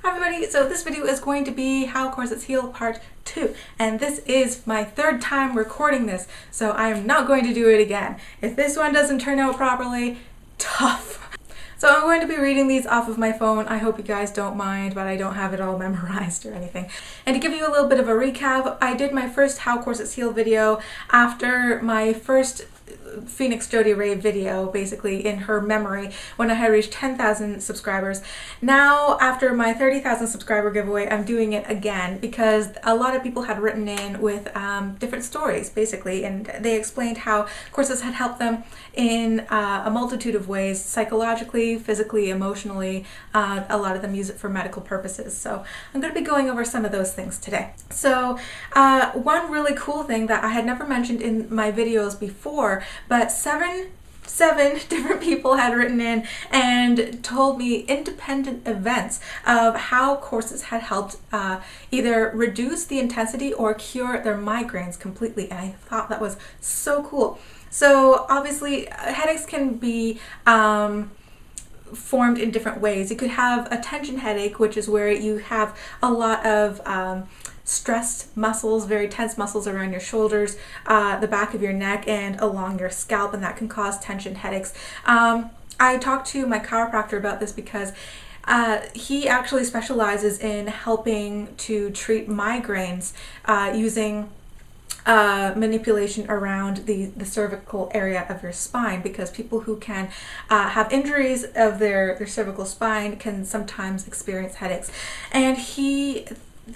Hi everybody, so this video is going to be How Corsets Heal Part 2, and this is my third time recording this, so I am not going to do it again. If this one doesn't turn out properly, tough. So I'm going to be reading these off of my phone. I hope you guys don't mind, but I don't have it all memorized or anything. And to give you a little bit of a recap, I did my first How Corsets Heal video after my first Phoenix Jody Ray video, basically in her memory, when I had reached 10,000 subscribers. Now, after my 30,000 subscriber giveaway, I'm doing it again because a lot of people had written in with different stories, basically, and they explained how corsets had helped them in a multitude of ways, psychologically, physically, emotionally. A lot of them use it for medical purposes. So I'm going to be going over some of those things today. So one really cool thing that I had never mentioned in my videos before, but seven different people had written in and told me independent events of how corsets had helped either reduce the intensity or cure their migraines completely, and I thought that was so cool. So obviously headaches can be formed in different ways. You could have a tension headache, which is where you have a lot of stressed muscles, very tense muscles around your shoulders, the back of your neck, and along your scalp, and that can cause tension headaches. I talked to my chiropractor about this because he actually specializes in helping to treat migraines using manipulation around the cervical area of your spine, because people who can have injuries of their cervical spine can sometimes experience headaches. And he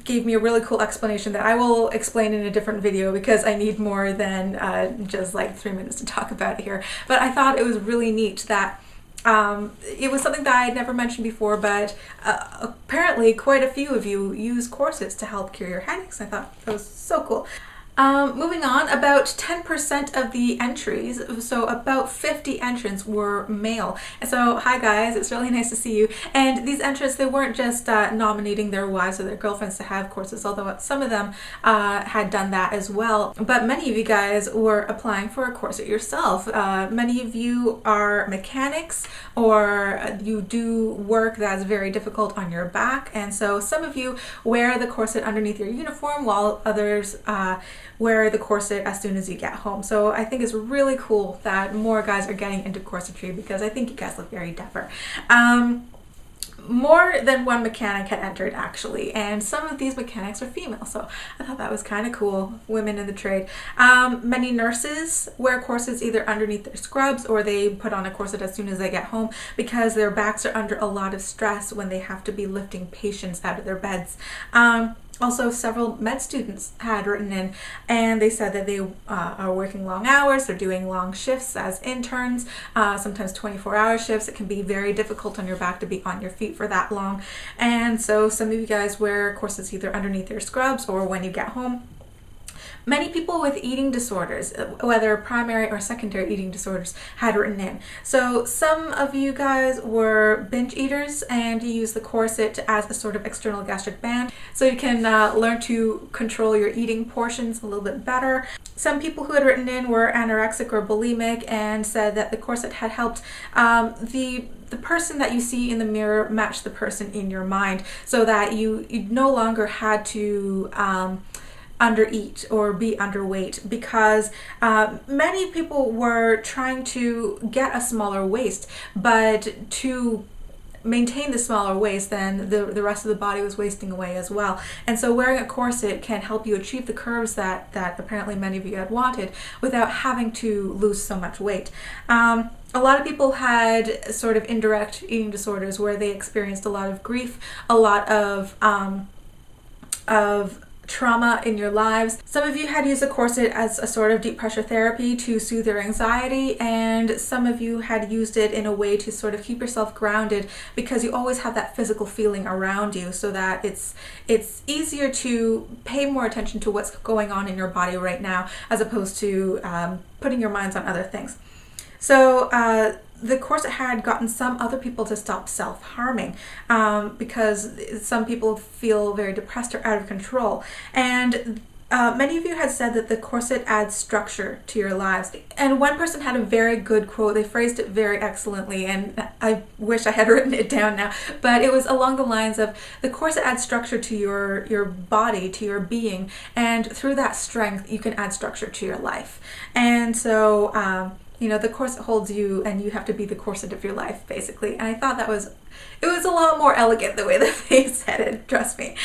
gave me a really cool explanation that I will explain in a different video because I need more than just like 3 minutes to talk about it here. But I thought it was really neat that it was something that I had never mentioned before, but apparently quite a few of you use corsets to help cure your headaches. I thought that was so cool. Moving on, about 10% of the entries, so about 50 entrants, were male. And so, hi guys, it's really nice to see you. And these entrants, they weren't just nominating their wives or their girlfriends to have corsets, although some of them had done that as well. But many of you guys were applying for a corset yourself. Many of you are mechanics, or you do work that's very difficult on your back. And so some of you wear the corset underneath your uniform, while others wear the corset as soon as you get home. So I think it's really cool that more guys are getting into corsetry because I think you guys look very dapper. More than one mechanic had entered actually, and some of these mechanics are female, so I thought that was kind of cool, women in the trade. Many nurses wear corsets either underneath their scrubs, or they put on a corset as soon as they get home because their backs are under a lot of stress when they have to be lifting patients out of their beds. Also, several med students had written in and they said that they are working long hours, they're doing long shifts as interns, sometimes 24-hour shifts. It can be very difficult on your back to be on your feet for that long. And so some of you guys wear corsets either underneath your scrubs or when you get home. Many people with eating disorders, whether primary or secondary eating disorders, had written in. So some of you guys were binge eaters and you use the corset as a sort of external gastric band, so you can learn to control your eating portions a little bit better. Some people who had written in were anorexic or bulimic and said that the corset had helped the person that you see in the mirror match the person in your mind, so that you no longer had to undereat or be underweight, because many people were trying to get a smaller waist, but to maintain the smaller waist, then the rest of the body was wasting away as well. And so wearing a corset can help you achieve the curves that apparently many of you had wanted without having to lose so much weight. A lot of people had sort of indirect eating disorders where they experienced a lot of grief, a lot of trauma in your lives. Some of you had used a corset as a sort of deep pressure therapy to soothe your anxiety, and some of you had used it in a way to sort of keep yourself grounded, because you always have that physical feeling around you, so that it's easier to pay more attention to what's going on in your body right now, as opposed to putting your minds on other things. So the corset had gotten some other people to stop self-harming because some people feel very depressed or out of control. And Many of you had said that the corset adds structure to your lives. And one person had a very good quote. They phrased it very excellently, and I wish I had written it down now. But it was along the lines of, the corset adds structure to your body, to your being, and through that strength, you can add structure to your life. And so, you know, the corset holds you, and you have to be the corset of your life, basically. And I thought it was a lot more elegant the way that they said it, trust me.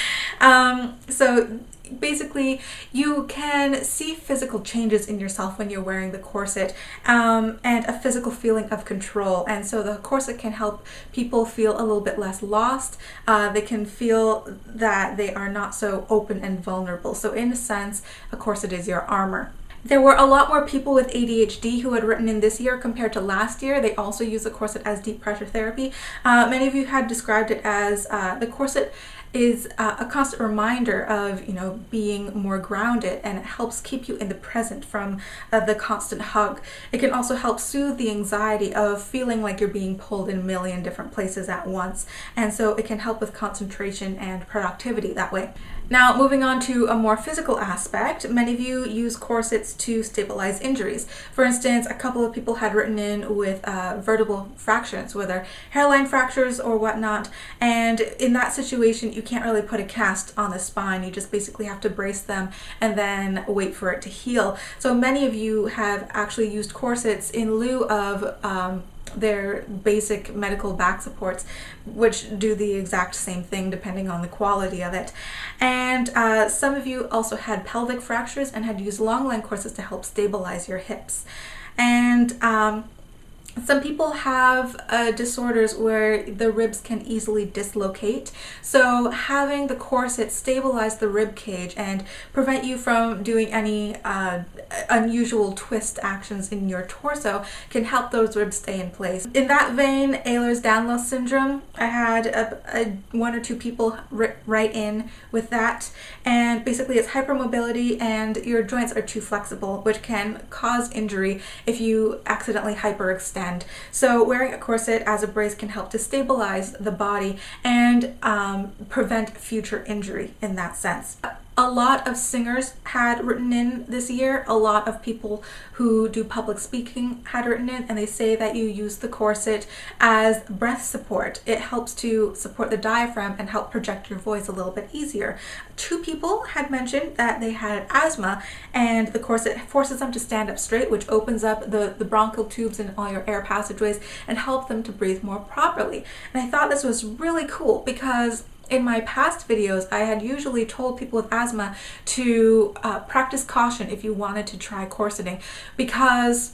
So basically, you can see physical changes in yourself when you're wearing the corset, and a physical feeling of control. And so the corset can help people feel a little bit less lost. They can feel that they are not so open and vulnerable. So in a sense, a corset is your armor. There were a lot more people with ADHD who had written in this year compared to last year. They also use the corset as deep pressure therapy. Many of you had described it as the corset is a constant reminder of, you know, being more grounded, and it helps keep you in the present from the constant hug. It can also help soothe the anxiety of feeling like you're being pulled in a million different places at once, and so it can help with concentration and productivity that way. Now, moving on to a more physical aspect, many of you use corsets to stabilize injuries. For instance, a couple of people had written in with vertebral fractures, whether hairline fractures or whatnot, and in that situation, you can't really put a cast on the spine. You just basically have to brace them and then wait for it to heal. So many of you have actually used corsets in lieu of their basic medical back supports, which do the exact same thing depending on the quality of it. And some of you also had pelvic fractures and had used long line corsets to help stabilize your hips. And some people have disorders where the ribs can easily dislocate. So having the corset stabilize the rib cage and prevent you from doing any unusual twist actions in your torso can help those ribs stay in place. In that vein, Ehlers Danlos syndrome, I had one or two people write in with that. And basically it's hypermobility, and your joints are too flexible, which can cause injury if you accidentally hyperextend. So wearing a corset as a brace can help to stabilize the body and prevent future injury in that sense. A lot of singers had written in this year. A lot of people who do public speaking had written in, and they say that you use the corset as breath support. It helps to support the diaphragm and help project your voice a little bit easier. 2 people had mentioned that they had asthma, and the corset forces them to stand up straight, which opens up the bronchial tubes and all your air passageways and help them to breathe more properly. And I thought this was really cool because in my past videos, I had usually told people with asthma to practice caution if you wanted to try corseting, because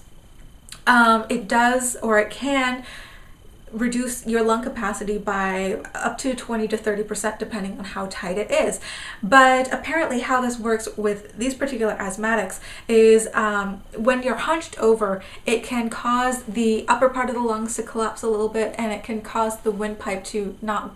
it does, or it can, reduce your lung capacity by up to 20 to 30% depending on how tight it is. But apparently how this works with these particular asthmatics is when you're hunched over, it can cause the upper part of the lungs to collapse a little bit, and it can cause the windpipe to not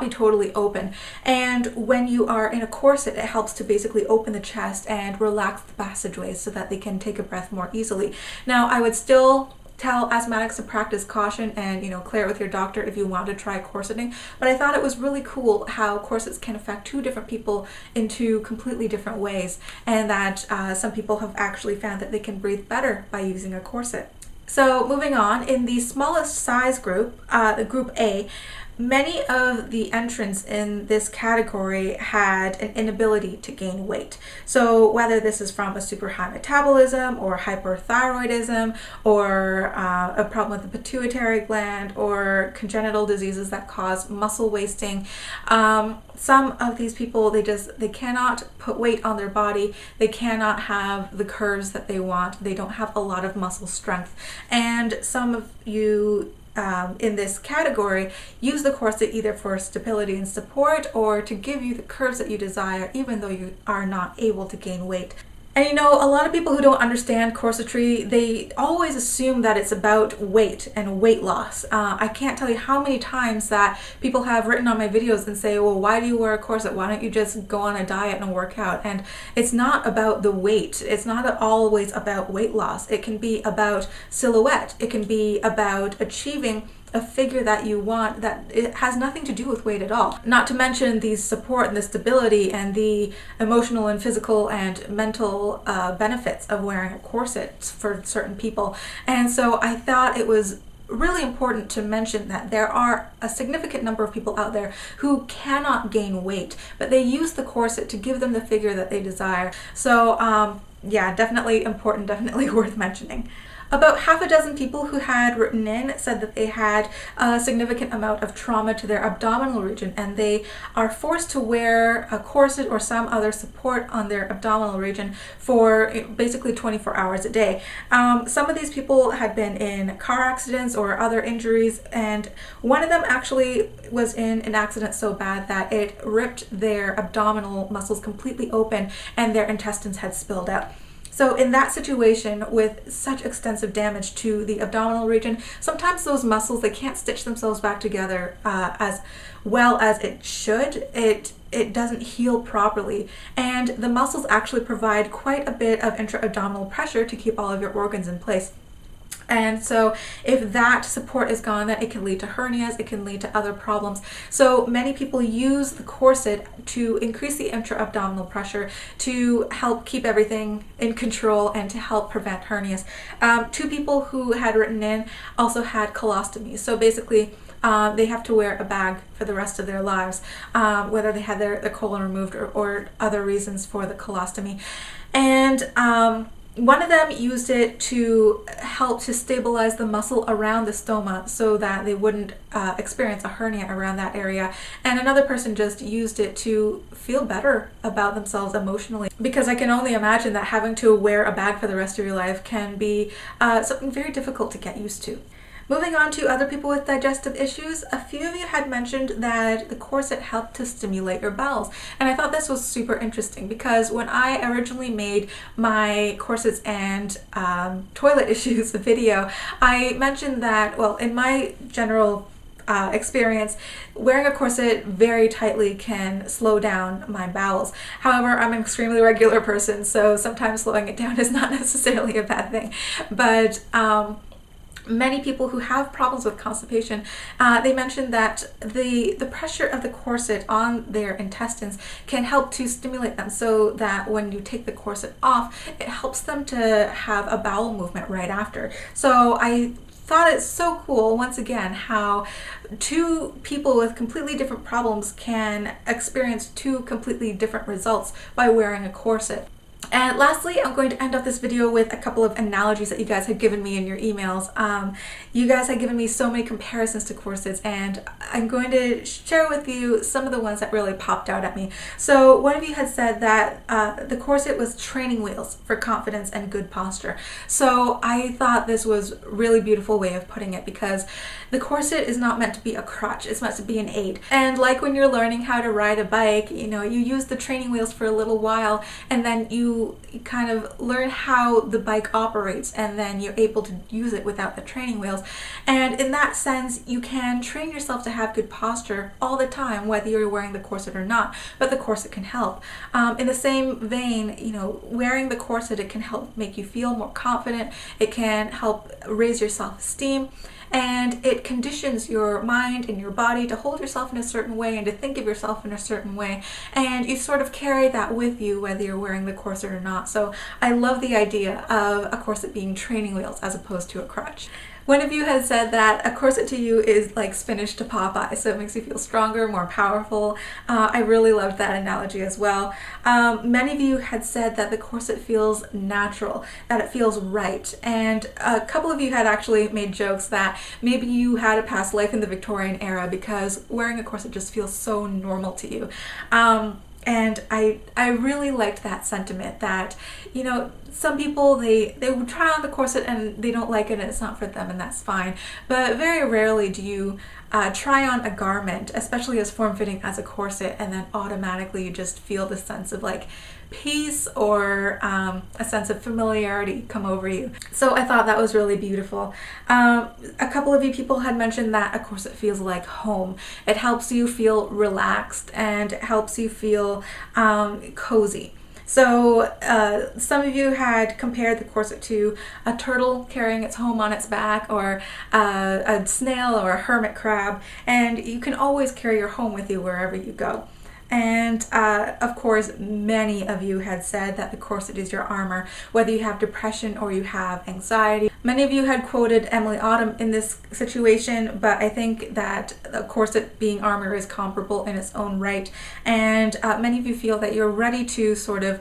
be totally open. And when you are in a corset, it helps to basically open the chest and relax the passageways so that they can take a breath more easily. Now, I would still tell asthmatics to practice caution and, you know, clear it with your doctor if you want to try corseting. But I thought it was really cool how corsets can affect 2 different people in 2 completely different ways, and that some people have actually found that they can breathe better by using a corset. So moving on, in the smallest size group, group A, many of the entrants in this category had an inability to gain weight. So whether this is from a super high metabolism or hyperthyroidism or a problem with the pituitary gland or congenital diseases that cause muscle wasting, some of these people, they cannot put weight on their body. They cannot have the curves that they want. They don't have a lot of muscle strength. And some of you in this category use the corset either for stability and support or to give you the curves that you desire, even though you are not able to gain weight. And you know, a lot of people who don't understand corsetry, they always assume that it's about weight and weight loss. I can't tell you how many times that people have written on my videos and say, well, why do you wear a corset? Why don't you just go on a diet and work out? And it's not about the weight. It's not always about weight loss. It can be about silhouette. It can be about achieving a figure that you want, that it has nothing to do with weight at all. Not to mention the support and the stability and the emotional and physical and mental benefits of wearing a corset for certain people. And so I thought it was really important to mention that there are a significant number of people out there who cannot gain weight, but they use the corset to give them the figure that they desire. So yeah, definitely important, definitely worth mentioning. About half a dozen people who had written in said that they had a significant amount of trauma to their abdominal region, and they are forced to wear a corset or some other support on their abdominal region for basically 24 hours a day. Some of these people had been in car accidents or other injuries, and one of them actually was in an accident so bad that it ripped their abdominal muscles completely open and their intestines had spilled out. So in that situation, with such extensive damage to the abdominal region, sometimes those muscles, they can't stitch themselves back together as well as it should. It doesn't heal properly, and the muscles actually provide quite a bit of intra-abdominal pressure to keep all of your organs in place. And so if that support is gone, then it can lead to hernias, it can lead to other problems. So many people use the corset to increase the intra-abdominal pressure, to help keep everything in control and to help prevent hernias. Two people who had written in also had colostomies. So basically, they have to wear a bag for the rest of their lives, whether they had their colon removed or other reasons for the colostomy. And one of them used it to help to stabilize the muscle around the stoma so that they wouldn't experience a hernia around that area. And another person just used it to feel better about themselves emotionally, because I can only imagine that having to wear a bag for the rest of your life can be something very difficult to get used to. Moving on to other people with digestive issues, a few of you had mentioned that the corset helped to stimulate your bowels. And I thought this was super interesting because when I originally made my corsets and toilet issues video, I mentioned that, well, in my general experience, wearing a corset very tightly can slow down my bowels. However, I'm an extremely regular person, so sometimes slowing it down is not necessarily a bad thing. But many people who have problems with constipation, they mentioned that the pressure of the corset on their intestines can help to stimulate them, so that when you take the corset off, it helps them to have a bowel movement right after. So I thought it's so cool, once again, how two people with completely different problems can experience two completely different results by wearing a corset. And lastly, I'm going to end off this video with a couple of analogies that you guys had given me in your emails. You guys had given me so many comparisons to corsets, and I'm going to share with you some of the ones that really popped out at me. So one of you had said that the corset was training wheels for confidence and good posture. So I thought this was a really beautiful way of putting it, because the corset is not meant to be a crutch, it's meant to be an aid. And like when you're learning how to ride a bike, you know, you use the training wheels for a little while, and then you kind of learn how the bike operates, and then you're able to use it without the training wheels. And in that sense, you can train yourself to have good posture all the time, whether you're wearing the corset or not, but the corset can help. In the same vein, you know, wearing the corset, it can help make you feel more confident, it can help raise your self-esteem, and it conditions your mind and your body to hold yourself in a certain way and to think of yourself in a certain way, and you sort of carry that with you whether you're wearing the corset or not. So I love the idea of a corset being training wheels as opposed to a crutch. One of you has said that a corset to you is like spinach to Popeye, so it makes you feel stronger, more powerful. I really loved that analogy as well. Many of you had said that the corset feels natural, that it feels right, and a couple of you had actually made jokes that maybe you had a past life in the Victorian era because wearing a corset just feels so normal to you. And I really liked that sentiment that, you know, some people, they would try on the corset and they don't like it and it's not for them, and that's fine. But very rarely do you try on a garment, especially as form-fitting as a corset, and then automatically you just feel this sense of like peace or a sense of familiarity come over you. So I thought that was really beautiful. A couple of you people had mentioned that a corset feels like home. It helps you feel relaxed and it helps you feel cozy. So some of you had compared the corset to a turtle carrying its home on its back, or a snail or a hermit crab, and you can always carry your home with you wherever you go. And of course, many of you had said that the corset is your armor, whether you have depression or you have anxiety. Many of you had quoted Emily Autumn in this situation, but I think that the corset being armor is comparable in its own right. And many of you feel that you're ready to sort of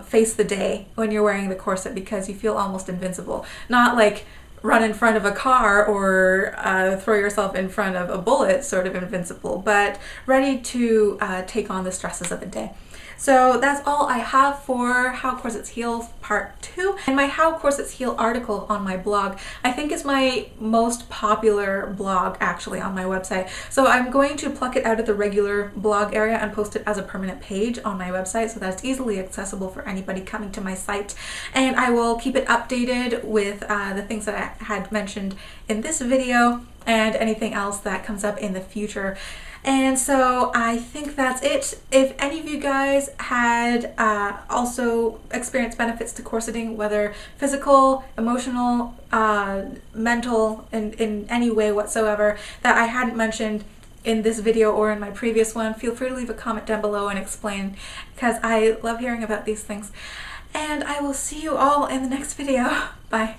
face the day when you're wearing the corset because you feel almost invincible. Not like run in front of a car or throw yourself in front of a bullet, sort of invincible, but ready to take on the stresses of the day. So that's all I have for How Corsets Heal Part 2. And my How Corsets Heal article on my blog, I think is my most popular blog actually on my website. So I'm going to pluck it out of the regular blog area and post it as a permanent page on my website so that's easily accessible for anybody coming to my site. And I will keep it updated with the things that I had mentioned in this video and anything else that comes up in the future. And so I think that's it. If any of you guys had also experienced benefits to corseting, whether physical, emotional, mental, in any way whatsoever that I hadn't mentioned in this video or in my previous one, feel free to leave a comment down below and explain, because I love hearing about these things. And I will see you all in the next video. Bye.